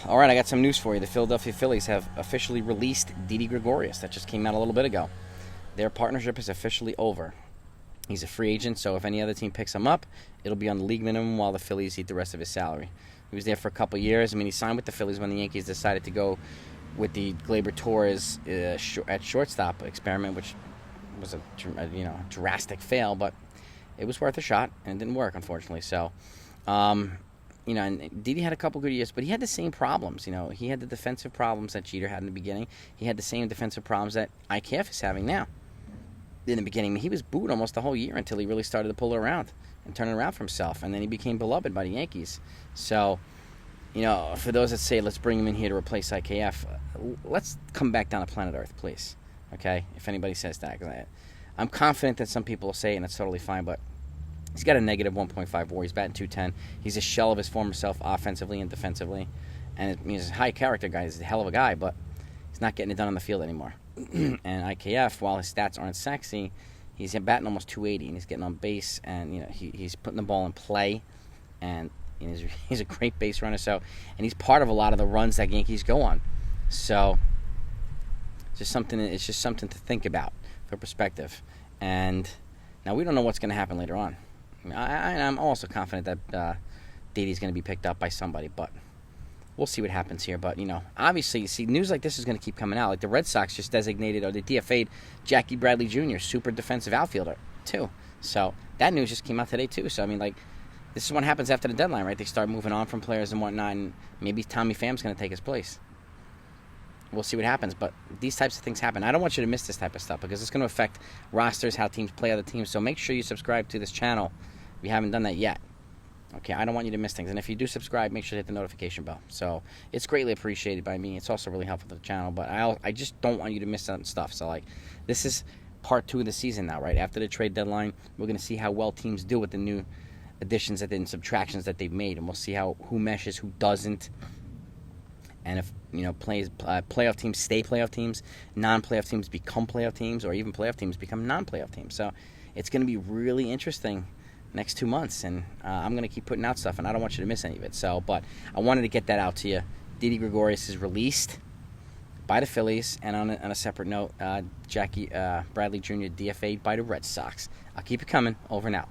All right, I got some news for you. The Philadelphia Phillies have officially released Didi Gregorius. That just came out a little bit ago. Their partnership is officially over. He's a free agent, so if any other team picks him up, it'll be on the league minimum while the Phillies eat the rest of his salary. He was there for a couple years. I mean, he signed with the Phillies when the Yankees decided to go with the Gleyber Torres at shortstop experiment, which was a drastic fail, but it was worth a shot, and it didn't work, unfortunately. So, and Didi had a couple good years, but he had the same problems. He had the defensive problems that Jeter had in the beginning. He had the same defensive problems that IKF is having now. In the beginning, he was booed almost the whole year until he really started to pull it around and turn it around for himself, and then he became beloved by the Yankees. So, for those that say, let's bring him in here to replace IKF, let's come back down to planet Earth, please. Okay? If anybody says that. I'm confident that some people will say it, and it's totally fine, but he's got a negative 1.5 WAR. He's batting .210. He's a shell of his former self offensively and defensively. And he's a high character guy. He's a hell of a guy, but he's not getting it done on the field anymore. And IKF, while his stats aren't sexy, he's batting almost 280, and he's getting on base, and he's putting the ball in play, and he's a great base runner. So, and he's part of a lot of the runs that Yankees go on. So, it's just something to think about for perspective. And now we don't know what's going to happen later on. I'm also confident that Didi's going to be picked up by somebody, but we'll see what happens here. But, obviously, news like this is going to keep coming out. Like the Red Sox just designated, or they DFA'd Jackie Bradley Jr., super defensive outfielder, too. So that news just came out today, too. So, this is what happens after the deadline, right? They start moving on from players and whatnot, and maybe Tommy Pham's going to take his place. We'll see what happens, but these types of things happen. I don't want you to miss this type of stuff because it's going to affect rosters, how teams play other teams. So make sure you subscribe to this channel if you haven't done that yet. Okay, I don't want you to miss things. And if you do subscribe, make sure to hit the notification bell. So it's greatly appreciated by me. It's also really helpful to the channel, but I just don't want you to miss certain stuff. So, this is part 2 of the season now, right? After the trade deadline, we're going to see how well teams do with the new additions and subtractions that they've made, and we'll see who meshes, who doesn't. And if, playoff teams stay playoff teams, non-playoff teams become playoff teams, or even playoff teams become non-playoff teams. So it's going to be really interesting next 2 months, and I'm going to keep putting out stuff, and I don't want you to miss any of it. So, but I wanted to get that out to you. Didi Gregorius is released by the Phillies, and on a separate note, Jackie Bradley Jr. DFA'd by the Red Sox. I'll keep it coming. Over and out.